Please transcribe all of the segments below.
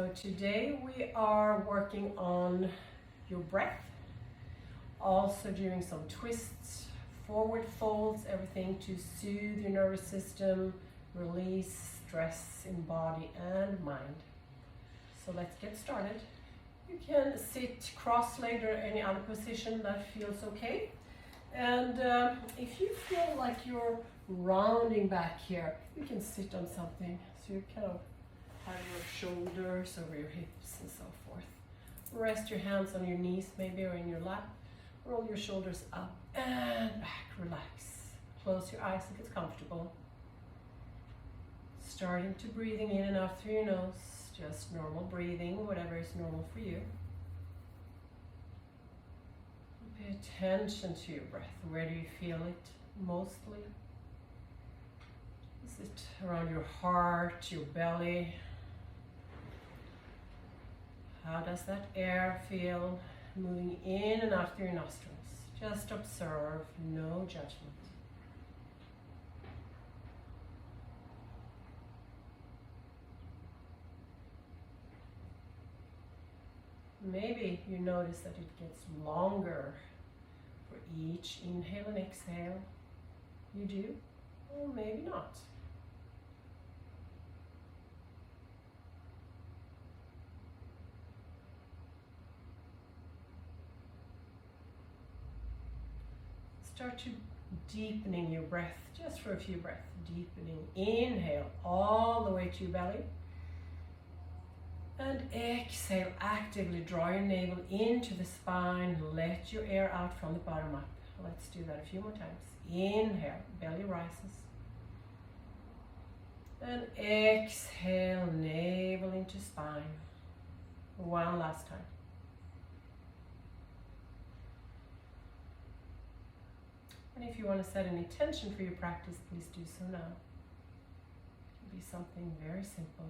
So today we are working on your breath, also doing some twists, forward folds, everything to soothe your nervous system, release stress in body and mind. So let's get started. You can sit cross-legged or any other position that feels okay. And if you feel like you're rounding back here, you can sit on something. So you kind of have your shoulders over your hips and so forth. Rest your hands on your knees maybe or in your lap. Roll your shoulders up and back. Relax. Close your eyes if it's comfortable. Starting to breathing in and out through your nose. Just normal breathing, whatever is normal for you. Pay attention to your breath. Where do you feel it mostly? Is it around your heart, your belly? How does that air feel moving in and out through your nostrils? Just observe, no judgment. Maybe you notice that it gets longer for each inhale and exhale. You do? Or maybe not. Start to deepening your breath, just for a few breaths. Deepening, inhale all the way to your belly. And exhale, actively draw your navel into the spine. Let your air out from the bottom up. Let's do that a few more times. Inhale, belly rises. And exhale, navel into spine. One last time. And if you want to set an intention for your practice, please do so now. It can be something very simple.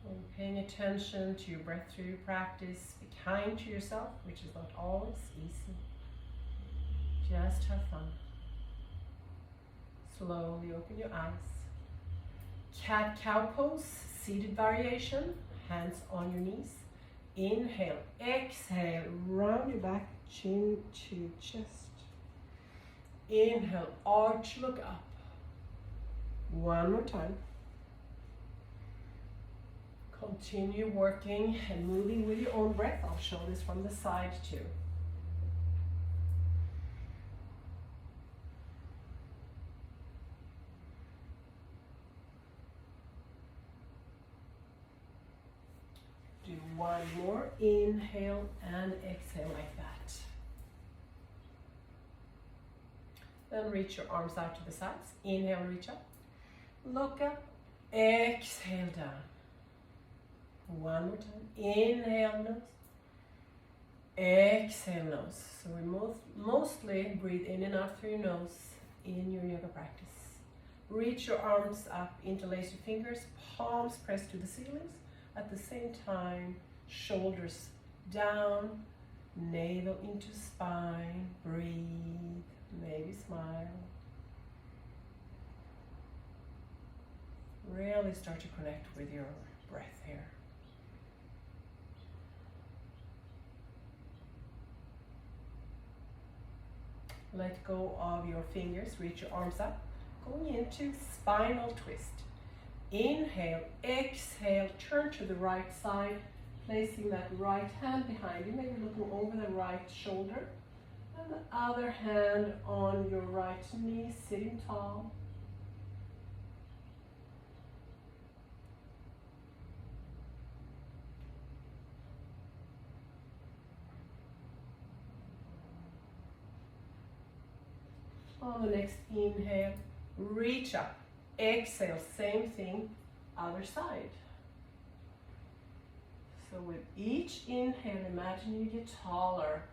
When you're paying attention to your breath through your practice, be kind to yourself, which is not always easy. Just have fun. Slowly open your eyes. Cat-cow pose, seated variation, hands on your knees. Inhale, exhale, round your back, chin to chest. Inhale, arch, look up. One more time. Continue working and moving with your own breath. I'll show this from the side too. Do one more. Inhale and exhale like that. Then reach your arms out to the sides. Inhale, reach up. Look up. Exhale down. One more time. Inhale, nose. Exhale, nose. So we mostly breathe in and out through your nose in your yoga practice. Reach your arms up, interlace your fingers, palms pressed to the ceilings. At the same time, shoulders down, navel into spine. Breathe, maybe smile. Really start to connect with your breath here. Let go of your fingers, reach your arms up, going into spinal twist. Inhale, exhale, turn to the right side, placing that right hand behind you, maybe looking over the right shoulder, and the other hand on your right knee, sitting tall. On the next inhale, reach up. Exhale, same thing, other side. So with each inhale, imagine you get taller.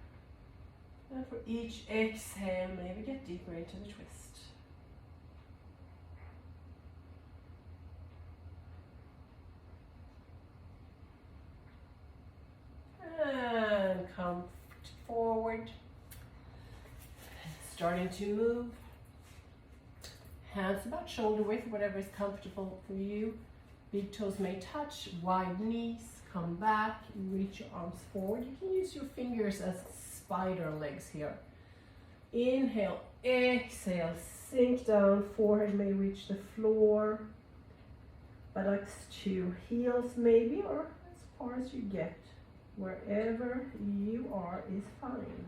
And for each exhale, maybe get deeper into the twist. And come forward. Starting to move. Hands about shoulder width, whatever is comfortable for you. Big toes may touch, wide knees, come back, reach your arms forward. You can use your fingers as spider legs here. Inhale, exhale, sink down, forehead may reach the floor. Buttocks to heels maybe, or as far as you get. Wherever you are is fine.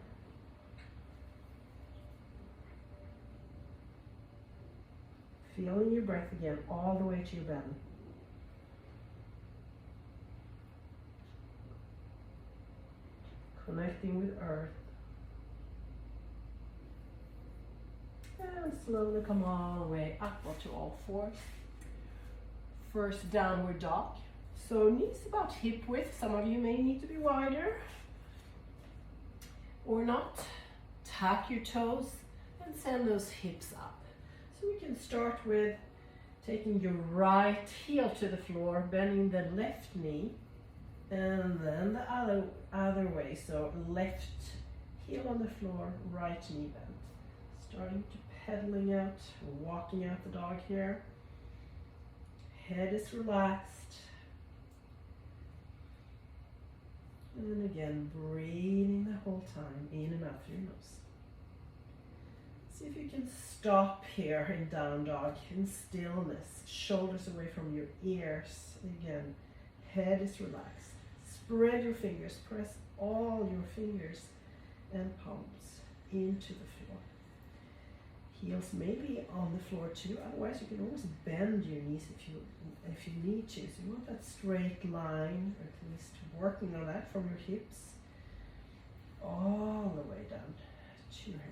Feeling your breath again all the way to your belly. Connecting with earth. And slowly come all the way up onto all fours. First downward dog. So knees about hip width. Some of you may need to be wider or not. Tap your toes and send those hips up. So we can start with taking your right heel to the floor, bending the left knee, and then the other way. So left heel on the floor, right knee bent. Starting to pedaling out, walking out the dog here. Head is relaxed. And again, breathing the whole time, in and out through your nose. See if you can stop here in down dog, in stillness. Shoulders away from your ears. Again, head is relaxed. Spread your fingers, press all your fingers and palms into the floor. Heels may be on the floor too, otherwise you can always bend your knees if you need to. So you want that straight line, or at least working on that from your hips all the way down to your hands.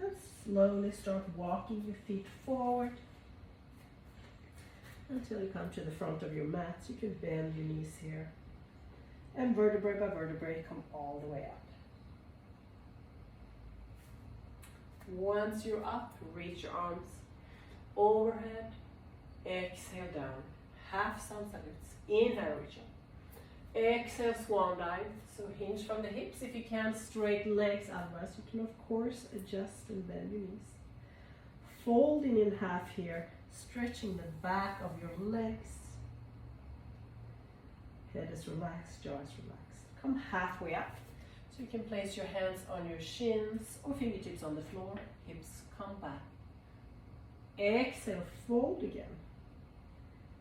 And slowly start walking your feet forward until you come to the front of your mat. You can bend your knees here. And vertebrae by vertebrae, come all the way up. Once you're up, reach your arms overhead. Exhale down. Half sun salutes. Inhale, reach up. Exhale, swan dive. So hinge from the hips if you can. Straight legs. Otherwise, you can of course adjust and bend your knees. Folding in half here. Stretching the back of your legs. Head is relaxed, jaw is relaxed. Come halfway up. So you can place your hands on your shins or fingertips on the floor. Hips come back. Exhale, fold again.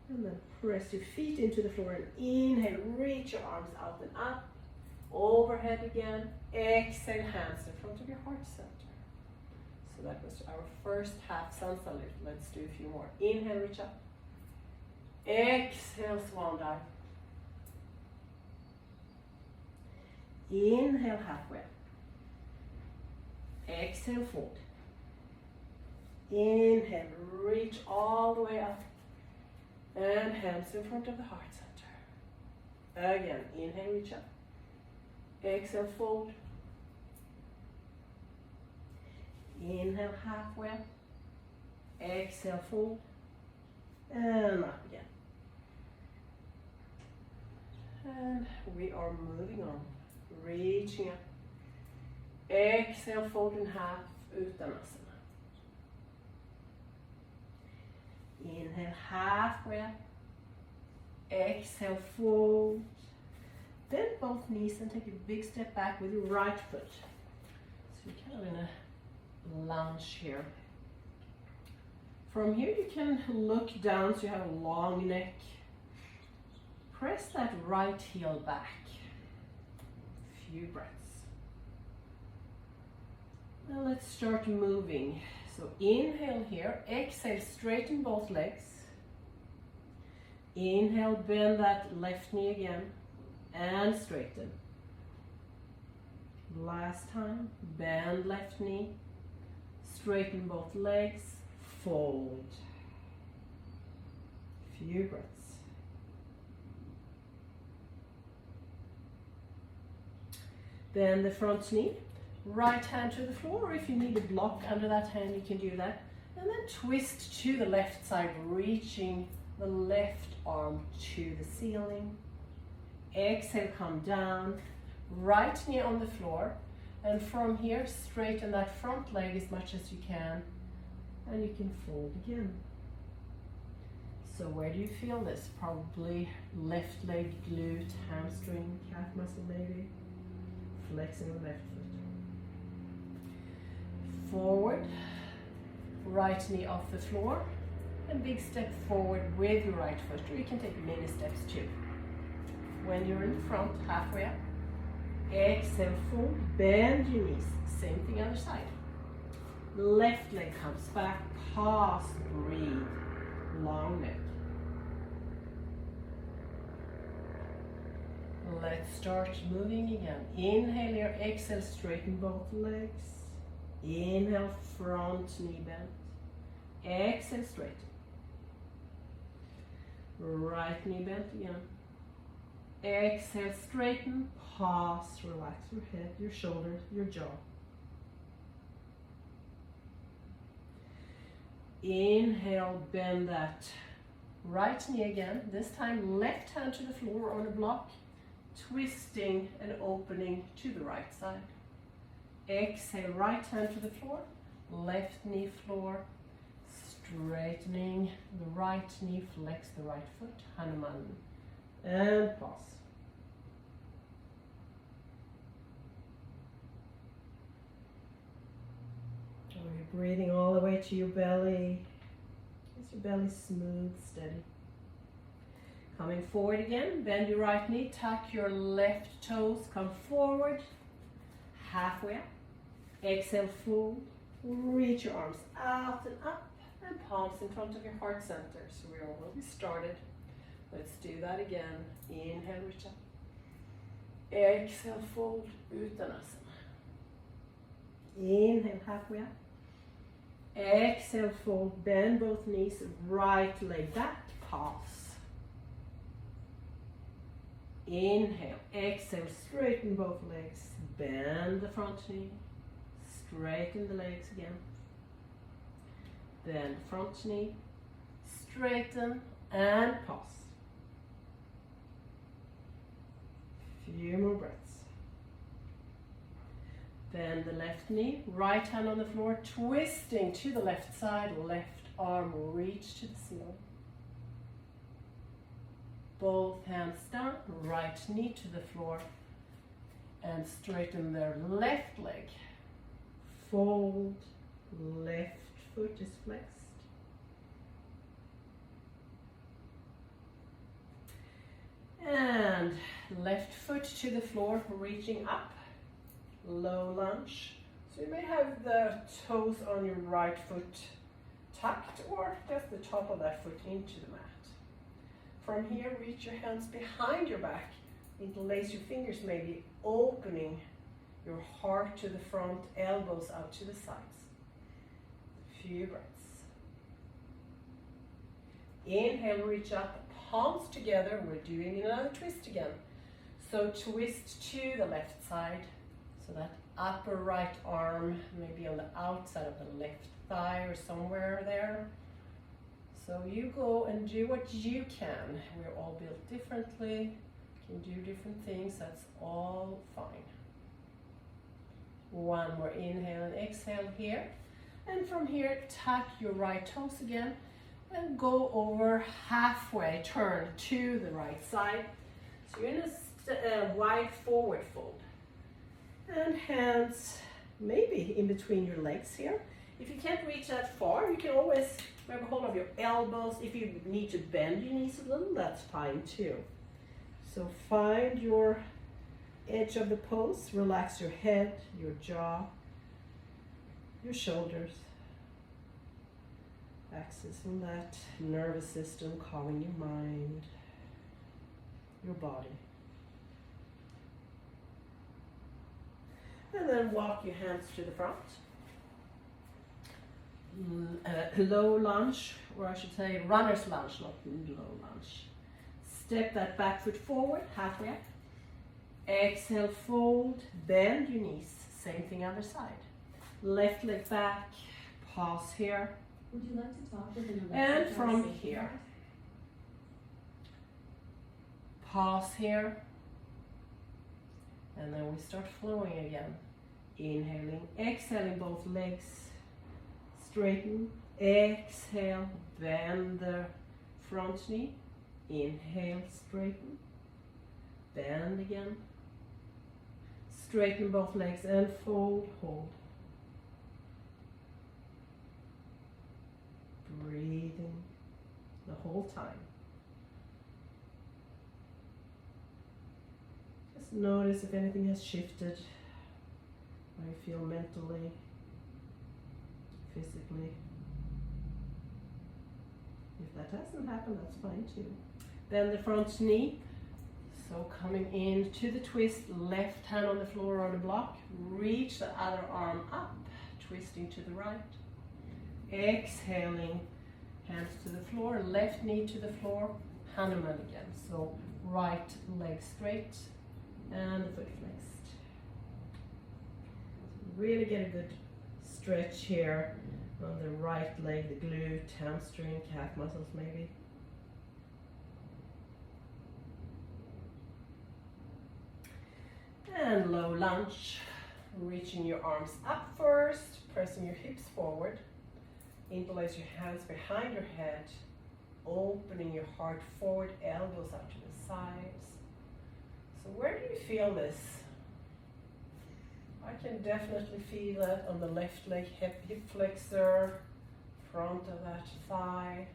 And then press your feet into the floor and inhale, reach your arms out and up. Overhead again. Exhale, hands in front of your heart center. So that was our first half sun salute. Let's do a few more. Inhale, reach up. Exhale, swan dive. Inhale, halfway. Exhale, fold. Inhale, reach all the way up. And hands in front of the heart center. Again, inhale, reach up. Exhale, fold. Inhale, halfway. Exhale, fold. And up again. And we are moving on. Reaching up. Exhale, fold in half, Uttanasana. Inhale, halfway up. Exhale, fold. Bend both knees and take a big step back with your right foot. So you're kind of in a lunge here. From here you can look down so you have a long neck. Press that right heel back. Few breaths. Now let's start moving. So inhale here, exhale, straighten both legs. Inhale, bend that left knee again and straighten. Last time, bend left knee, straighten both legs, fold. Few breaths. Bend the front knee, right hand to the floor, or if you need a block under that hand, you can do that. And then twist to the left side, reaching the left arm to the ceiling. Exhale, come down, right knee on the floor. And from here, straighten that front leg as much as you can, and you can fold again. So where do you feel this? Probably left leg, glute, hamstring, calf muscle maybe. Flexing the left foot. Forward, right knee off the floor, and big step forward with your right foot, or you can take mini steps too. When you're in the front, halfway up, exhale, fold, bend your knees. Same thing other side. Left leg comes back, pause, breathe, long neck. Let's start moving again. Inhale here, exhale, straighten both legs. Inhale, front knee bend. Exhale, straighten. Right knee bent again. Exhale, straighten, pause, relax your head, your shoulders, your jaw. Inhale, bend that right knee again, this time left hand to the floor on a block, twisting and opening to the right side. Exhale, right hand to the floor, left knee floor, straightening the right knee, flex the right foot, Hanuman, and pause. You're breathing all the way to your belly. Is your belly smooth, steady? Coming forward again, bend your right knee, tuck your left toes, come forward, halfway up. Exhale, fold, reach your arms out and up, and palms in front of your heart center. So we're already started. Let's do that again. Inhale, reach up. Exhale, fold, Uttanasana. Inhale, halfway up. Exhale, fold, bend both knees, right leg back, pause. Inhale, exhale, straighten both legs, bend the front knee, straighten the legs again. Bend front knee, straighten, and pause. Few more breaths. Bend the left knee, right hand on the floor, twisting to the left side, left arm reach to the ceiling. Both hands down, right knee to the floor, and straighten their left leg. Fold, left foot is flexed. And left foot to the floor, reaching up. Low lunge. So you may have the toes on your right foot tucked, or just the top of that foot into the mat. From here, reach your hands behind your back. Interlace your fingers, maybe opening your heart to the front, elbows out to the sides. Few breaths. Inhale, reach up, palms together. We're doing another twist again. So twist to the left side. So that upper right arm, maybe on the outside of the left thigh or somewhere there. So you go and do what you can. We're all built differently, can do different things, that's all fine. One more inhale and exhale here. And from here, tuck your right toes again and go over halfway, turn to the right side. So you're in a wide forward fold. And hands maybe in between your legs here. If you can't reach that far, you can always grab a hold of your elbows. If you need to bend your knees a little, that's fine too. So find your edge of the pose, relax your head, your jaw, your shoulders. Access on that nervous system, calming your mind, your body. And then walk your hands to the front. Low lunge, or I should say runner's lunge, not low lunge. Step that back foot forward, halfway up. Exhale, fold, bend your knees. Same thing other side. Left leg back, pause here. Would you like to talk with an And from here, pause here. And then we start flowing again. Inhaling, exhaling both legs, straighten, exhale, bend the front knee, inhale, straighten, bend again, straighten both legs and fold, hold. Breathing the whole time. Just notice if anything has shifted, how you feel mentally, physically. If that hasn't happened, that's fine too. Then the front knee. So coming into the twist, left hand on the floor on the block, reach the other arm up, twisting to the right. Exhaling, hands to the floor, left knee to the floor, Hanuman again. So right leg straight and the foot flexed. Really get a good stretch here on the right leg, the glute, hamstring, calf muscles maybe. And low lunge, reaching your arms up first, pressing your hips forward. Interlace your hands behind your head, opening your heart forward, elbows out to the sides. So where do you feel this? I can definitely feel it on the left leg, hip flexor, front of that thigh.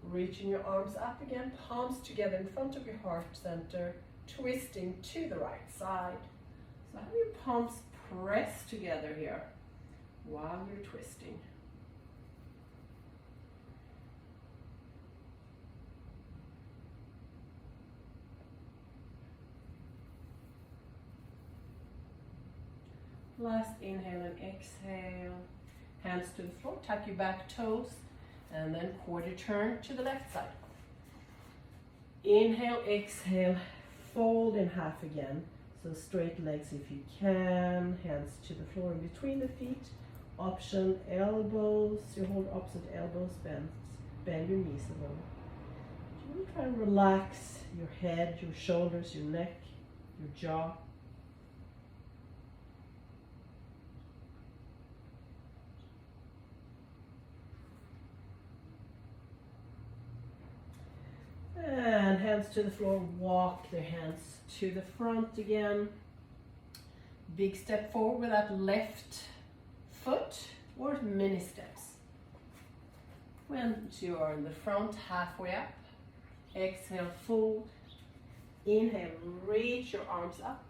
Reaching your arms up again, palms together in front of your heart center, twisting to the right side. So have your palms pressed together here while you're twisting. Last inhale and exhale. Hands to the floor, tuck your back toes, and then quarter turn to the left side. Inhale, exhale, fold in half again. So straight legs if you can, hands to the floor in between the feet. Option elbows, you hold opposite elbows, bend your knees a little. You want to try and relax your head, your shoulders, your neck, your jaw. And hands to the floor, walk the hands to the front again. Big step forward with that left foot or mini steps. Once you are in the front, halfway up, exhale, fold. Inhale, reach your arms up,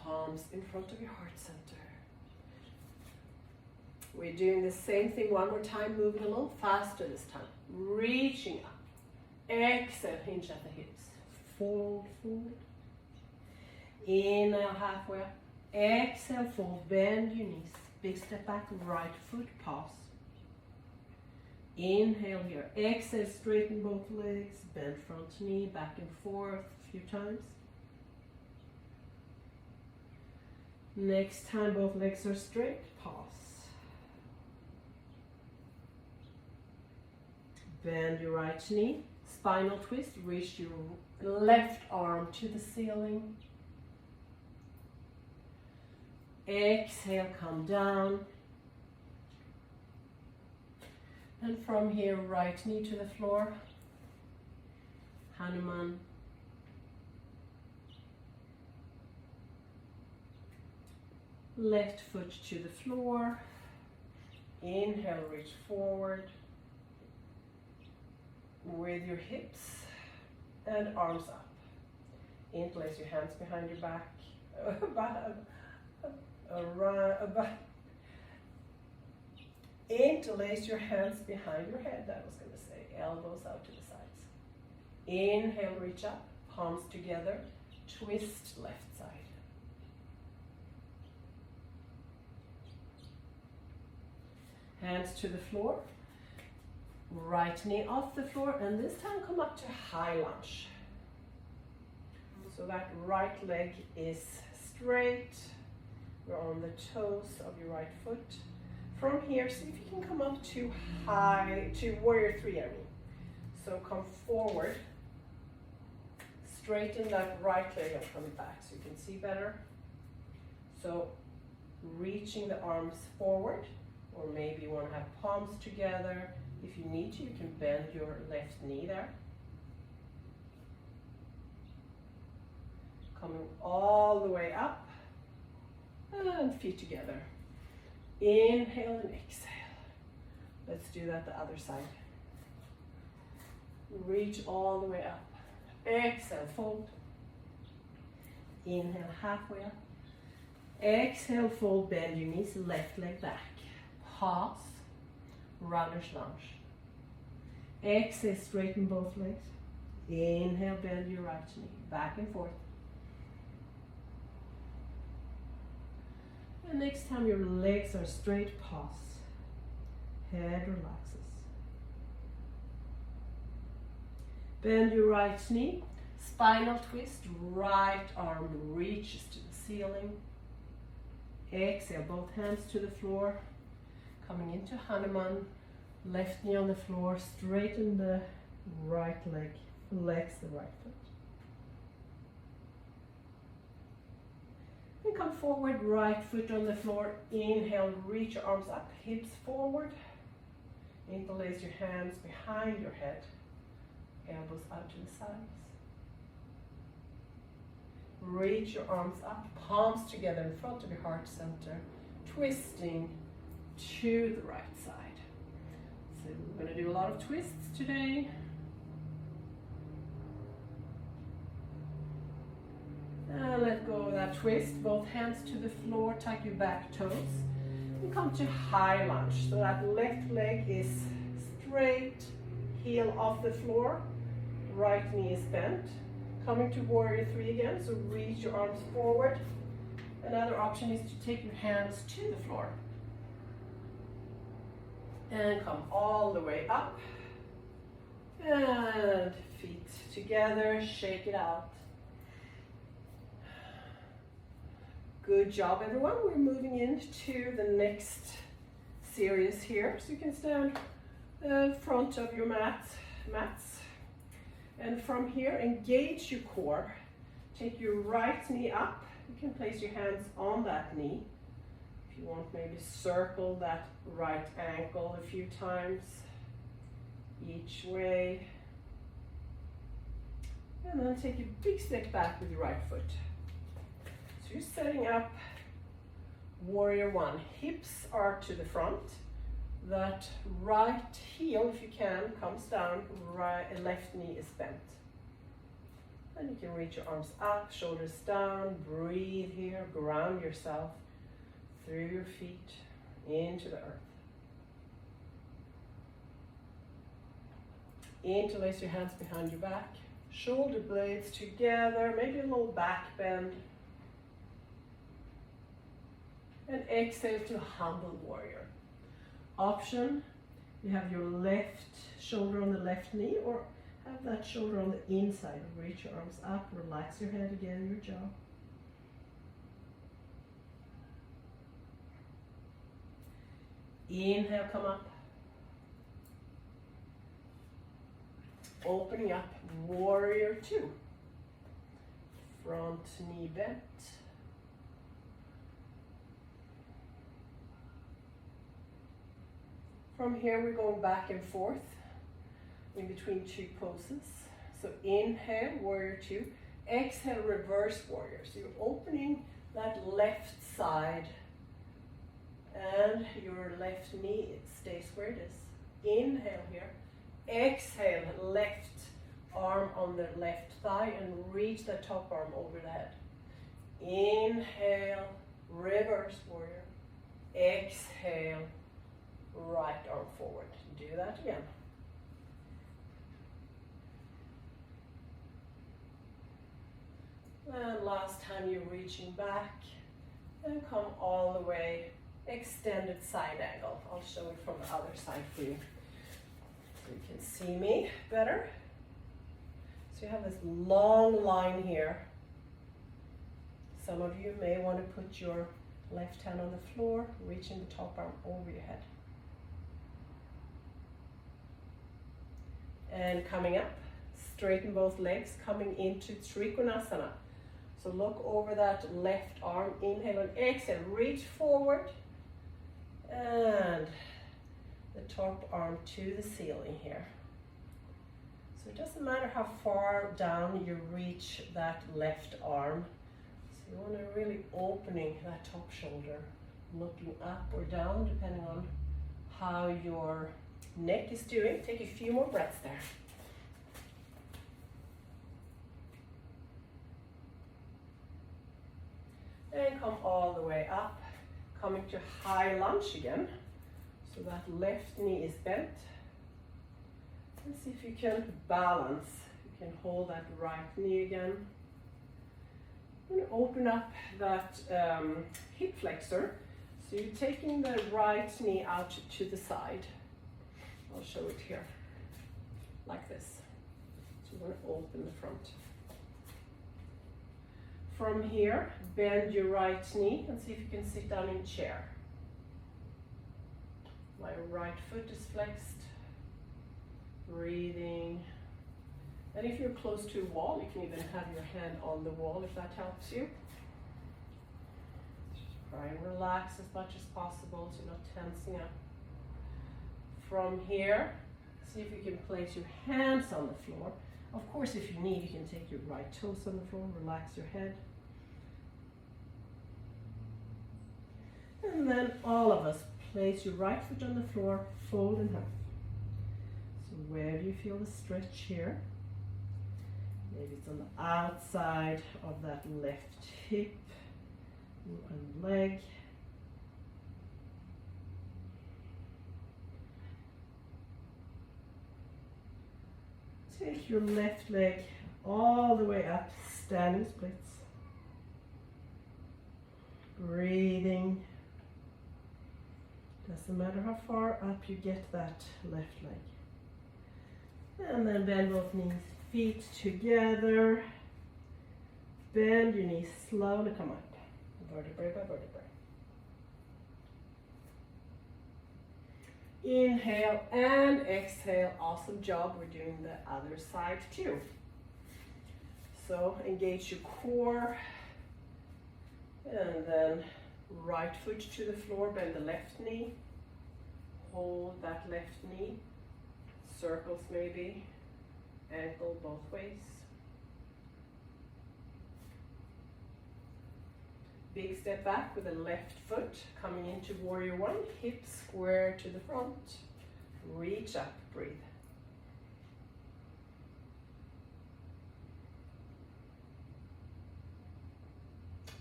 palms in front of your heart center. We're doing the same thing one more time, moving a little faster this time. Reaching up. Exhale, hinge at the hips. Fold, fold. Inhale, halfway up. Exhale, fold, bend your knees. Big step back, right foot, pause. Inhale here. Exhale, straighten both legs. Bend front knee, back and forth a few times. Next time both legs are straight, pause. Bend your right knee. Spinal twist, reach your left arm to the ceiling. Exhale, come down. And from here, right knee to the floor. Hanuman. Left foot to the floor. Inhale, reach forward. With your hips and arms up. Interlace your hands behind your back. Interlace your hands behind your head, I was going to say. Elbows out to the sides. Inhale, reach up, palms together, twist left side. Hands to the floor. Right knee off the floor, and this time come up to high lunge. So that right leg is straight. You're on the toes of your right foot. From here, see if you can come up to high, to warrior three, I mean. So come forward, straighten that right leg and come back so you can see better. So reaching the arms forward, or maybe you want to have palms together. If you need to, you can bend your left knee there. Coming all the way up, and feet together. Inhale and exhale. Let's do that the other side. Reach all the way up. Exhale, fold. Inhale, halfway up. Exhale, fold, bend your knees, left leg back. Pause, runner's lunge. Exhale, straighten both legs. Inhale, bend your right knee, back and forth. And next time your legs are straight, pause. Head relaxes. Bend your right knee, spinal twist, right arm reaches to the ceiling. Exhale, both hands to the floor. Coming into Hanuman, left knee on the floor, straighten the right leg, flex the right foot. And come forward, right foot on the floor. Inhale, reach your arms up, hips forward. Interlace your hands behind your head, elbows out to the sides. Reach your arms up, palms together in front of your heart center, twisting to the right side. So we're going to do a lot of twists today. And let go of that twist. Both hands to the floor, tuck your back toes. And come to high lunge. So that left leg is straight, heel off the floor. Right knee is bent. Coming to warrior three again. So reach your arms forward. Another option is to take your hands to the floor. And come all the way up. And feet together, shake it out. Good job, everyone. We're moving into the next series here. So you can stand in front of your mats. And from here, engage your core. Take your right knee up. You can place your hands on that knee. If you want, maybe circle that right ankle a few times each way. And then take a big step back with your right foot. So you're setting up warrior one. Hips are to the front. That right heel, if you can, comes down. Left knee is bent. Then you can reach your arms up, shoulders down. Breathe here. Ground yourself through your feet into the earth. Interlace your hands behind your back. Shoulder blades together. Maybe a little back bend. And exhale to humble warrior. Option, you have your left shoulder on the left knee, or have that shoulder on the inside. Reach your arms up, relax your head again, your jaw. Inhale, come up. Opening up, warrior two. Front knee bent. From here, we're going back and forth in between two poses. So inhale, warrior two. Exhale, reverse warrior. So you're opening that left side and your left knee, it stays where it is. Inhale here. Exhale, left arm on the left thigh and reach the top arm over the head. Inhale, reverse warrior. Exhale, right arm forward. Do that again. And last time you're reaching back and come all the way, extended side angle. I'll show it from the other side for you so you can see me better. So you have this long line here. Some of you may want to put your left hand on the floor, reaching the top arm over your head. And coming up, straighten both legs, coming into Trikonasana. So look over that left arm, inhale and exhale, reach forward, and the top arm to the ceiling here. So it doesn't matter how far down you reach that left arm. So you want to really opening that top shoulder, looking up or down depending on how your neck is doing. Take a few more breaths there. And come all the way up, coming to high lunge again. So that left knee is bent. And see if you can balance. You can hold that right knee again. And open up that hip flexor. So you're taking the right knee out to the side. I'll show it here, like this. So you're going to open the front. From here, bend your right knee and see if you can sit down in chair. My right foot is flexed. Breathing. And if you're close to a wall, you can even have your hand on the wall if that helps you. Just try and relax as much as possible so you're not tensing up. From here, see if you can place your hands on the floor. Of course, if you need, you can take your right toes on the floor, relax your head. And then all of us, place your right foot on the floor, fold in half. So where do you feel the stretch here? Maybe it's on the outside of that left hip and leg. Take your left leg all the way up, standing splits. Breathing. Doesn't matter how far up you get that left leg. And then bend both knees, feet together. Bend your knees, slowly come up, vertebrae by vertebrae. Inhale and exhale. Awesome job. We're doing the other side too. So engage your core. And then right foot to the floor, bend the left knee. Hold that left knee. Circles maybe. Ankle both ways. Big step back with the left foot, coming into warrior one, hips square to the front. Reach up, breathe.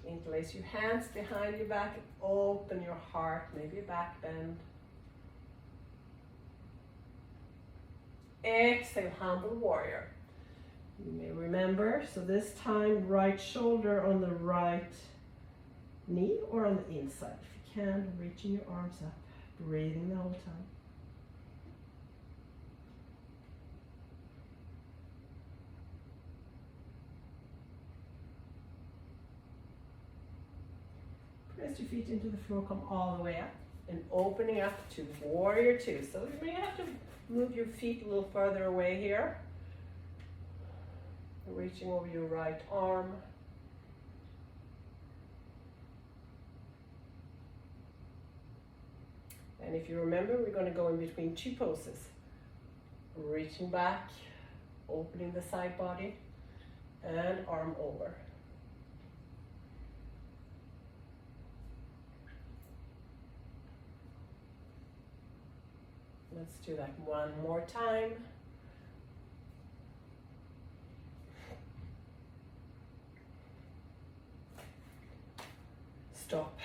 Interlace your hands behind your back, open your heart, maybe a back bend. Exhale, humble warrior. You may remember, so this time right shoulder on the right knee or on the inside. If you can, reaching your arms up, breathing the whole time. Press your feet into the floor, come all the way up, and opening up to warrior two. So you may have to move your feet a little further away here. Reaching over your right arm. And if you remember, we're going to go in between two poses. Reaching back, opening the side body, and arm over. Let's do that one more time. Stop.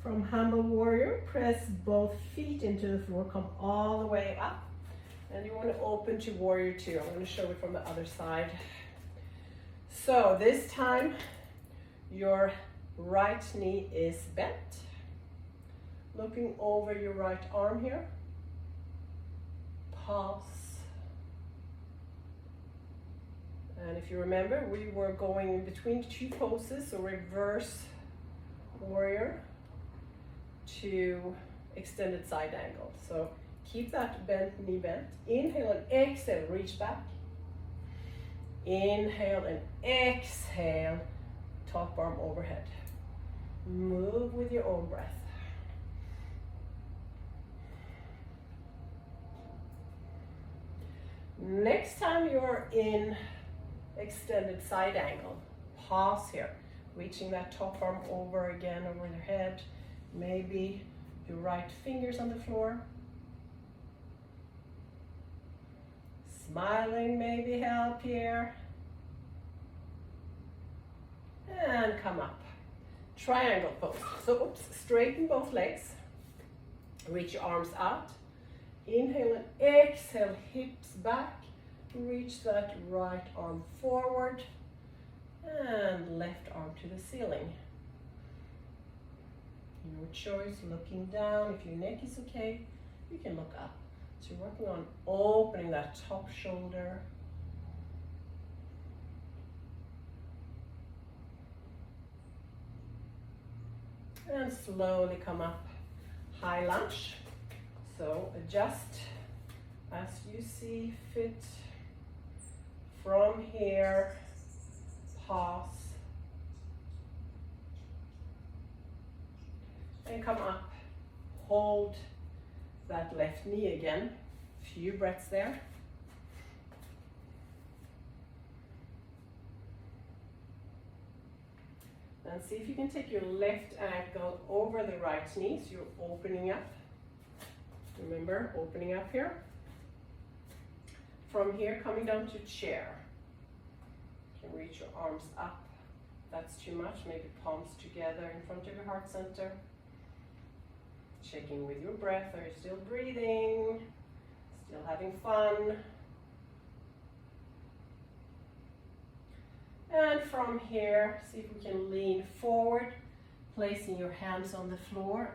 From humble warrior, press both feet into the floor, come all the way up. And you want to open to warrior two. I'm going to show it from the other side. So this time, your right knee is bent. Looking over your right arm here. Pause. And if you remember, we were going in between two poses, so reverse warrior to extended side angle. So keep that bent knee bent. Inhale and exhale, reach back. Inhale and exhale, top arm overhead. Move with your own breath. Next time you're in extended side angle, pause here, reaching that top arm over again over your head. Maybe your right fingers on the floor. Smiling maybe help here. And come up. Triangle pose. So straighten both legs. Reach your arms out. Inhale and exhale, hips back. Reach that right arm forward. And left arm to the ceiling. Your choice, looking down. If your neck is okay, you can look up. So you're working on opening that top shoulder. And slowly come up, high lunge. So adjust as you see fit. From here, pause. And come up, hold that left knee again. Few breaths there. And see if you can take your left ankle over the right knee, so you're opening up. Remember, opening up here. From here, coming down to chair. You can reach your arms up. If that's too much, maybe palms together in front of your heart center. Checking with your breath, are you still breathing? Still having fun? And from here, see if we can lean forward, placing your hands on the floor.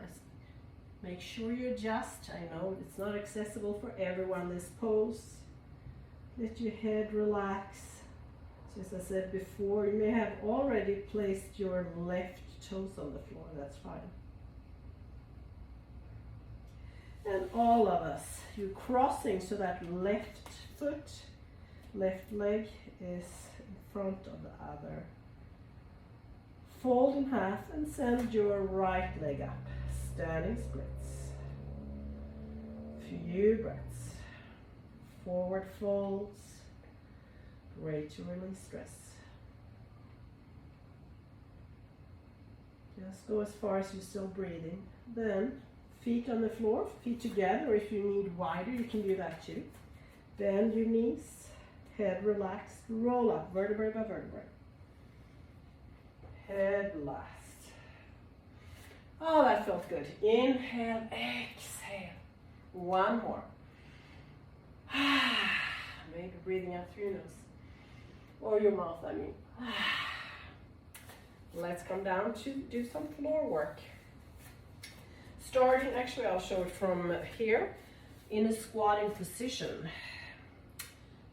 Make sure you adjust. I know it's not accessible for everyone, this pose. Let your head relax. So as I said before, you may have already placed your left toes on the floor, that's fine. And all of us, you're crossing so that left foot, left leg is in front of the other. Fold in half and send your right leg up. Standing splits. Few breaths. Forward folds. Great to release stress. Just go as far as you're still breathing. Then feet on the floor, feet together, or if you need wider, you can do that too. Bend your knees, head relaxed, roll up, vertebrae by vertebrae. Head last. Oh, that felt good. Inhale, exhale. One more. Maybe breathing out through your nose. Or your mouth, I mean. Let's come down to do some floor work. Starting, actually I'll show it from here, in a squatting position.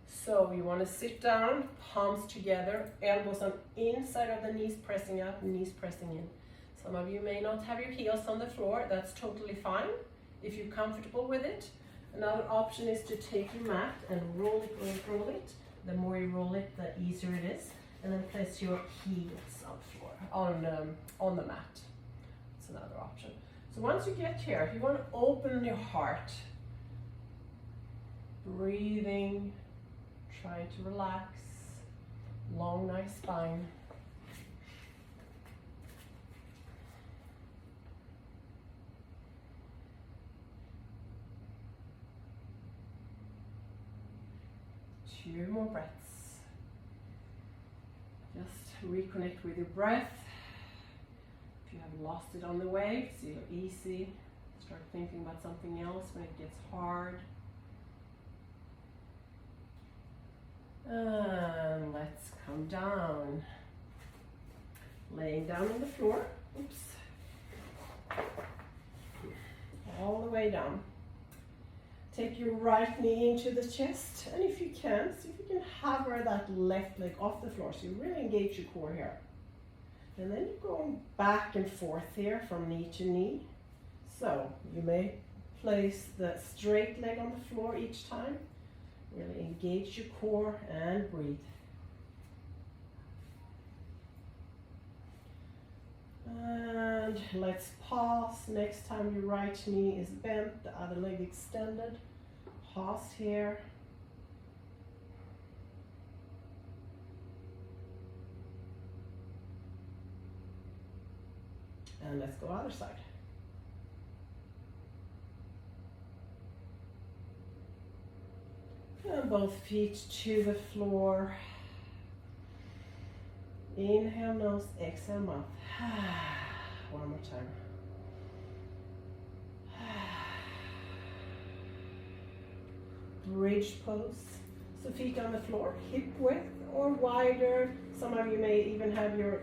So you want to sit down, palms together, elbows on inside of the knees pressing up, knees pressing in. Some of you may not have your heels on the floor, that's totally fine if you're comfortable with it. Another option is to take your mat and roll it, roll it. The more you roll it, the easier it is. And then place your heels on the floor, on the mat. That's another option. So once you get here, you want to open your heart. Breathing, trying to relax. Long, nice spine. Few more breaths. Just reconnect with your breath. If you have lost it on the way, so you're easy. Start thinking about something else when it gets hard. And let's come down. Laying down on the floor. Oops. All the way down. Take your right knee into the chest, and if you can, see if you can hover that left leg off the floor, so you really engage your core here. And then you're going back and forth here from knee to knee. So you may place the straight leg on the floor each time. Really engage your core and breathe. And let's pause. Next time your right knee is bent, the other leg extended. Pause here. And let's go other side. And both feet to the floor. Inhale nose, exhale mouth. One more time. Bridge pose. So feet on the floor, hip width or wider. Some of you may even have your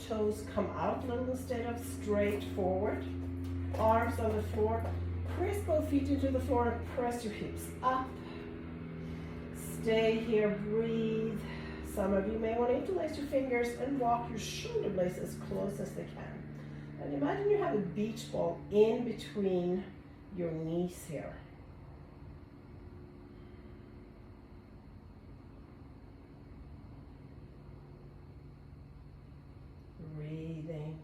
toes come out a little instead of straight forward. Arms on the floor. Press both feet into the floor and press your hips up. Stay here, breathe. Some of you may want to interlace your fingers and walk your shoulder blades as close as they can. And imagine you have a beach ball in between your knees here. Breathing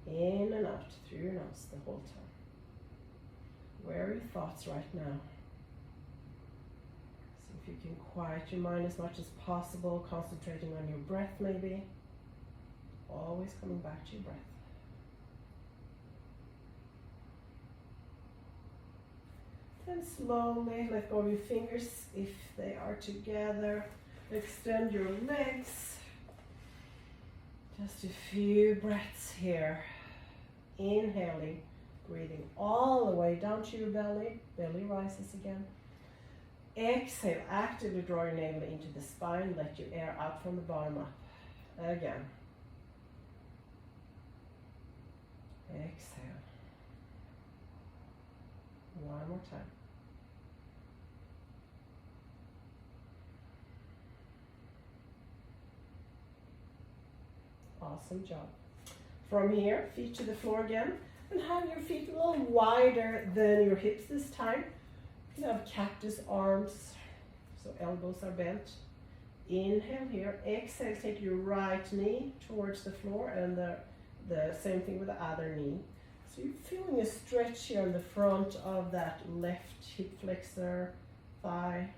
in and out through your nose the whole time. Where are your thoughts right now? See if you can quiet your mind as much as possible, concentrating on your breath maybe. Always coming back to your breath. And slowly let go of your fingers if they are together. Extend your legs. Just a few breaths here. Inhaling, breathing all the way down to your belly. Belly rises again. Exhale, actively draw your navel into the spine. Let your air out from the bottom up. Again. Exhale. One more time. Awesome job. From here, feet to the floor again, and have your feet a little wider than your hips this time. You have cactus arms, so elbows are bent. Inhale here, exhale, take your right knee towards the floor, and the same thing with the other knee. So you're feeling a stretch here in the front of that left hip flexor, thigh.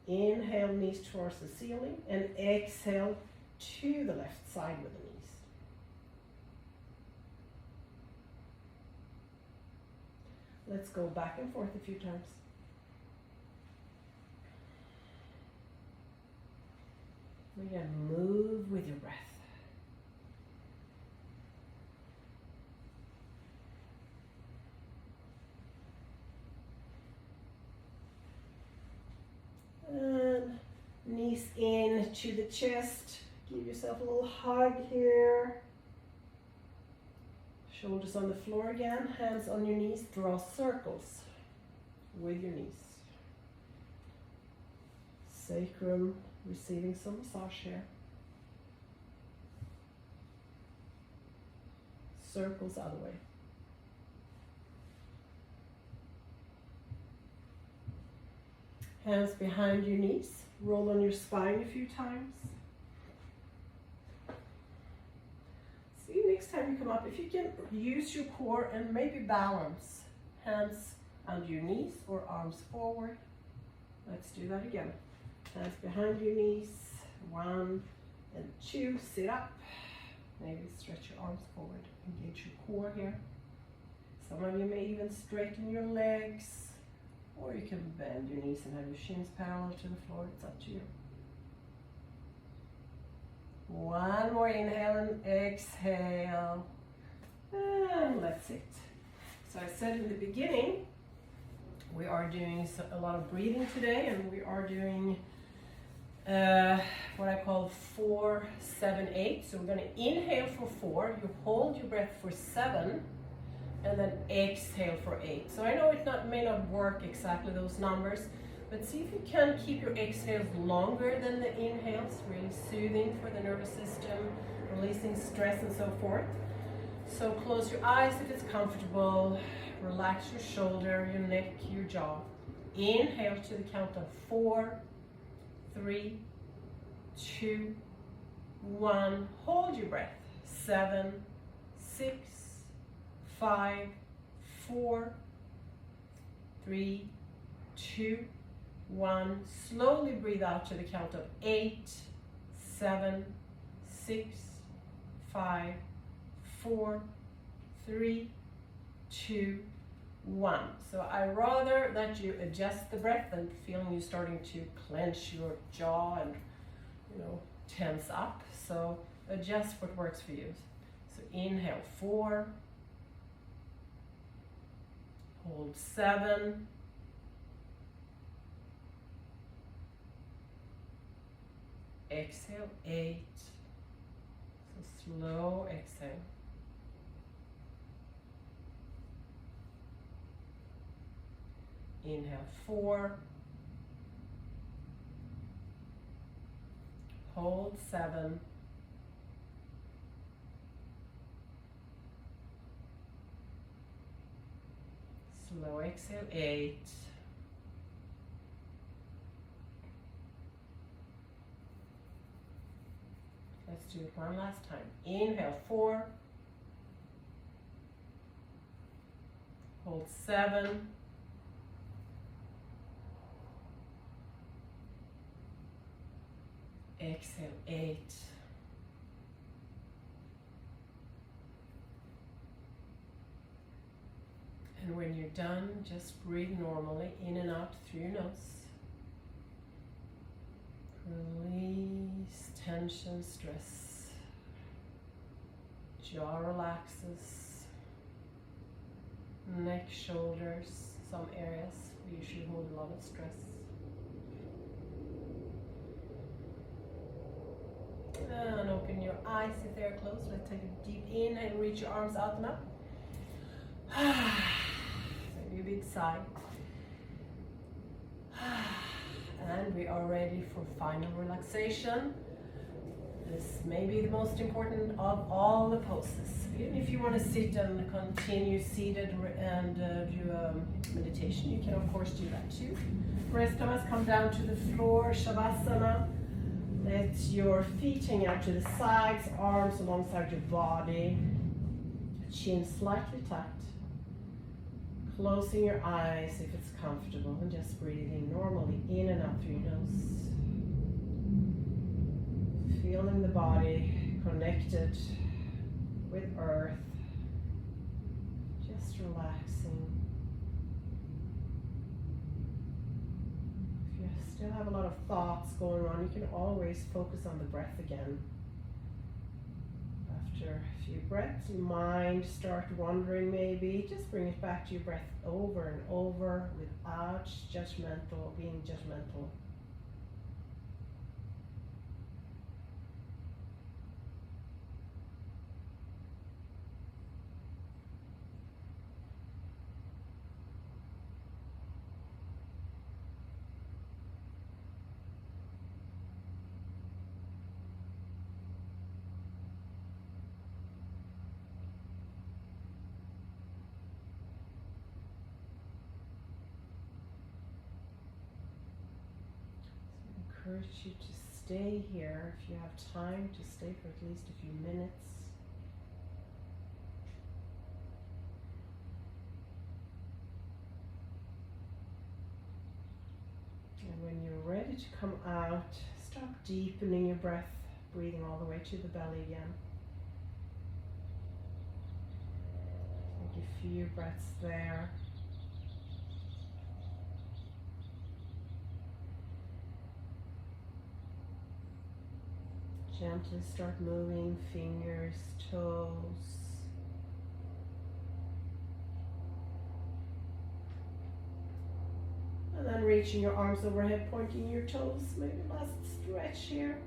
Inhale, knees towards the ceiling, and exhale to the left side with the knees. Let's go back and forth a few times. Again, move with your breath. And knees in to the chest. Give yourself a little hug here. Shoulders on the floor again, hands on your knees. Draw circles with your knees. Sacrum receiving some massage here. Circles other way. Hands behind your knees. Roll on your spine a few times. See, next time you come up, if you can use your core and maybe balance. Hands under your knees or arms forward. Let's do that again. Hands behind your knees. 1 and 2. Sit up. Maybe stretch your arms forward. Engage your core here. Some of you may even straighten your legs. Or you can bend your knees and have your shins parallel to the floor. It's up to you. One more inhale and exhale. And that's it. So I said in the beginning, we are doing a lot of breathing today, and we are doing what I call 4, 7, 8. So we're going to inhale for 4. You hold your breath for 7. and then exhale for 8. So I know it may not work exactly those numbers, but see if you can keep your exhales longer than the inhales, really soothing for the nervous system, releasing stress and so forth. So close your eyes if it's comfortable, relax your shoulder, your neck, your jaw. Inhale to the count of 4, 3, 2, 1. Hold your breath. 7, 6, 5, 4, 3, 2, 1. Slowly breathe out to the count of 8, 7, 6, 5, 4, 3, 2, 1. So I rather that you adjust the breath than feeling you starting to clench your jaw and tense up. So adjust what works for you. So inhale 4, hold 7, exhale 8. So slow exhale. Inhale 4, hold 7, slow exhale 8, let's do it one last time. Inhale 4, hold 7, exhale 8. And when you're done, just breathe normally in and out through your nose. Release tension, stress. Jaw relaxes. Neck, shoulders, some areas we usually hold a lot of stress. And open your eyes if they're closed. Let's take a deep inhale and reach your arms out and up. Maybe a big sigh. And we are ready for final relaxation. This may be the most important of all the poses. Even if you want to sit and continue seated and do a meditation, you can of course do that too. Rest of us come down to the floor, Shavasana. Let your feet hang out to the sides, arms alongside your body, chin slightly tucked. Closing your eyes if it's comfortable and just breathing normally in and out through your nose. Feeling the body connected with earth, just relaxing. If you still have a lot of thoughts going on, you can always focus on the breath again. After a few breaths, your mind start wandering maybe, just bring it back to your breath over and over without being judgmental. I encourage you to stay here if you have time to stay for at least a few minutes. And when you're ready to come out, start deepening your breath, breathing all the way to the belly again. Take a few breaths there. Gently start moving fingers, toes. And then reaching your arms overhead, pointing your toes. Maybe last stretch here.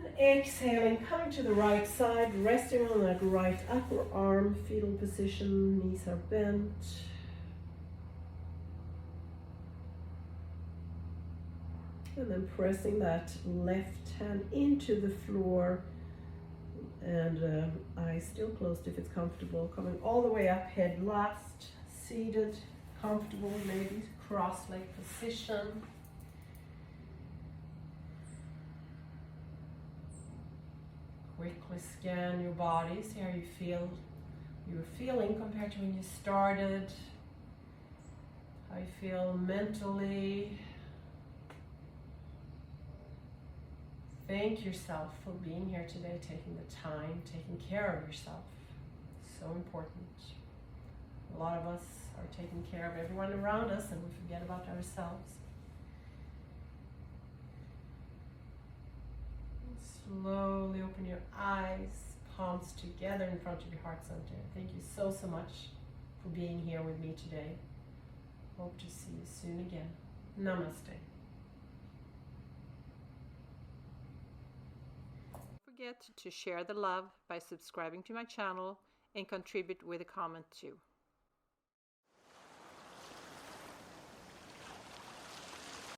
And exhaling, coming to the right side, resting on that right upper arm, fetal position, knees are bent. And then pressing that left hand into the floor and eyes still closed if it's comfortable. Coming all the way up, head last, seated, comfortable, maybe cross-leg position. Quickly scan your body, see how you feel. You're feeling compared to when you started. How you feel mentally. Thank yourself for being here today, taking the time, taking care of yourself. So important. A lot of us are taking care of everyone around us and we forget about ourselves. Slowly open your eyes, palms together in front of your heart center. Thank you so much for being here with me today. Hope to see you soon again. Namaste. Don't forget to share the love by subscribing to my channel and contribute with a comment too.